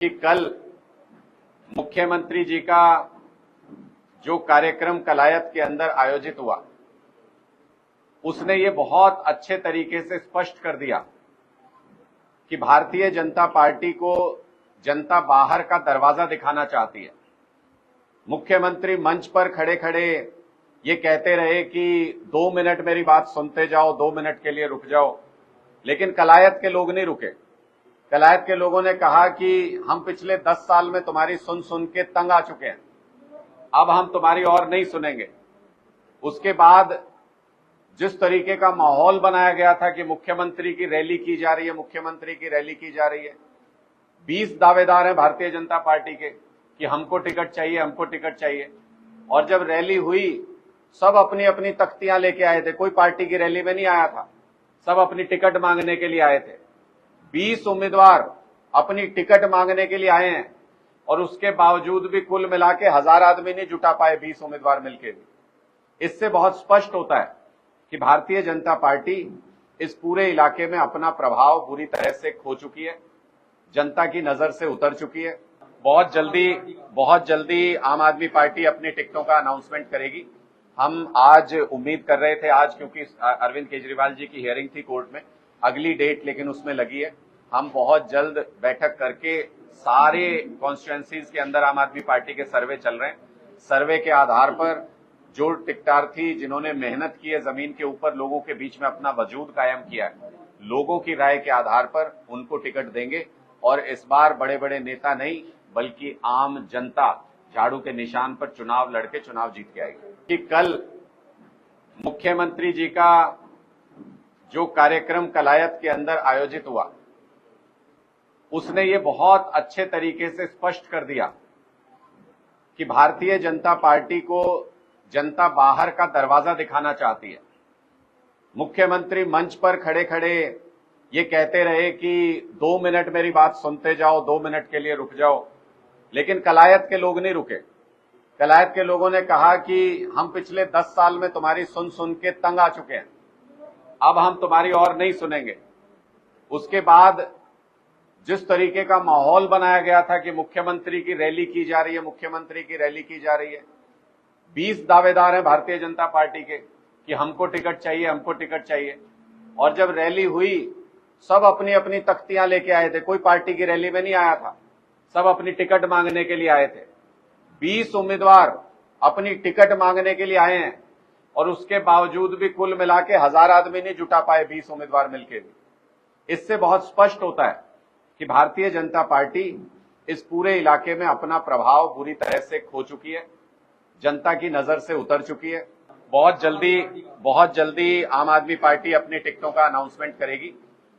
कि कल मुख्यमंत्री जी का जो कार्यक्रम कलायत के अंदर आयोजित हुआ, उसने ये बहुत अच्छे तरीके से स्पष्ट कर दिया कि भारतीय जनता पार्टी को जनता बाहर का दरवाजा दिखाना चाहती है। मुख्यमंत्री मंच पर खड़े खड़े ये कहते रहे कि 2 मिनट मेरी बात सुनते जाओ, 2 मिनट के लिए रुक जाओ, लेकिन कलायत के लोग नहीं रुके। कलायत के लोगों ने कहा कि हम पिछले 10 साल में तुम्हारी सुन सुन के तंग आ चुके हैं, अब हम तुम्हारी और नहीं सुनेंगे। उसके बाद जिस तरीके का माहौल बनाया गया था कि मुख्यमंत्री की रैली की जा रही है, मुख्यमंत्री की रैली की जा रही है, 20 दावेदार हैं भारतीय जनता पार्टी के कि हमको टिकट चाहिए, हमको टिकट चाहिए। और जब रैली हुई, सब अपनी अपनी तख्तियां लेके आए थे, कोई पार्टी की रैली में नहीं आया था, सब अपनी टिकट मांगने के लिए आए थे। 20 उम्मीदवार अपनी टिकट मांगने के लिए आए हैं और उसके बावजूद भी कुल मिला के 1000 आदमी नहीं जुटा पाए, 20 उम्मीदवार मिलकर भी। इससे बहुत स्पष्ट होता है कि भारतीय जनता पार्टी इस पूरे इलाके में अपना प्रभाव बुरी तरह से खो चुकी है, जनता की नजर से उतर चुकी है। बहुत जल्दी आम आदमी पार्टी अपनी टिकटों का अनाउंसमेंट करेगी। हम आज उम्मीद कर रहे थे, आज क्योंकि अरविंद केजरीवाल जी की हियरिंग थी कोर्ट में, अगली डेट लेकिन उसमें लगी है। हम बहुत जल्द बैठक करके सारे कॉन्स्टिट्यूएंसीज के अंदर आम आदमी पार्टी के सर्वे चल रहे हैं। सर्वे के आधार पर जो टिकटार्थी जिन्होंने मेहनत की है, जमीन के ऊपर लोगों के बीच में अपना वजूद कायम किया है, लोगों की राय के आधार पर उनको टिकट देंगे। और इस बार बड़े बड़े नेता नहीं बल्कि आम जनता झाड़ू के निशान पर चुनाव लड़के चुनाव जीत के आएगी। कि कल मुख्यमंत्री जी का जो कार्यक्रम कलायत के अंदर आयोजित हुआ, उसने ये बहुत अच्छे तरीके से स्पष्ट कर दिया कि भारतीय जनता पार्टी को जनता बाहर का दरवाजा दिखाना चाहती है। मुख्यमंत्री मंच पर खड़े खड़े ये कहते रहे कि 2 मिनट मेरी बात सुनते जाओ, 2 मिनट के लिए रुक जाओ, लेकिन कलायत के लोग नहीं रुके। कलायत के लोगों ने कहा कि हम पिछले 10 साल में तुम्हारी सुन सुन के तंग आ चुके हैं, अब हम तुम्हारी और नहीं सुनेंगे। उसके बाद जिस तरीके का माहौल बनाया गया था कि मुख्यमंत्री की रैली की जा रही है, मुख्यमंत्री की रैली की जा रही है, 20 दावेदार हैं भारतीय जनता पार्टी के कि हमको टिकट चाहिए, हमको टिकट चाहिए। और जब रैली हुई, सब अपनी अपनी तख्तियां लेके आए थे, कोई पार्टी की रैली में नहीं आया था, सब अपनी टिकट मांगने के लिए आए थे। 20 उम्मीदवार अपनी टिकट मांगने के लिए आए हैं और उसके बावजूद भी कुल मिला के 1000 आदमी नहीं जुटा पाए, 20 उम्मीदवार मिलकर भी। इससे बहुत स्पष्ट होता है कि भारतीय जनता पार्टी इस पूरे इलाके में अपना प्रभाव बुरी तरह से खो चुकी है, जनता की नजर से उतर चुकी है। बहुत जल्दी आम आदमी पार्टी अपनी टिकटों का अनाउंसमेंट करेगी।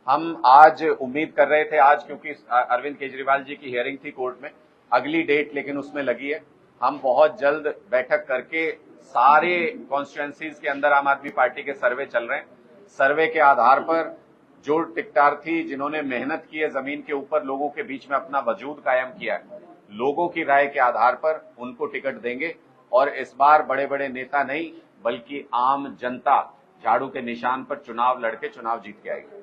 हम आज उम्मीद कर रहे थे, आज क्योंकि अरविंद केजरीवाल जी की हियरिंग थी कोर्ट में, अगली डेट लेकिन उसमें लगी है। हम बहुत जल्द बैठक करके सारे कॉन्स्टिट्यूएंसीज के अंदर आम आदमी पार्टी के सर्वे चल रहे हैं। सर्वे के आधार पर जो टिकटार्थी जिन्होंने मेहनत की है, जमीन के ऊपर लोगों के बीच में अपना वजूद कायम किया है, लोगों की राय के आधार पर उनको टिकट देंगे। और इस बार बड़े बड़े नेता नहीं बल्कि आम जनता झाड़ू के निशान पर चुनाव लड़के चुनाव जीत के आएगी।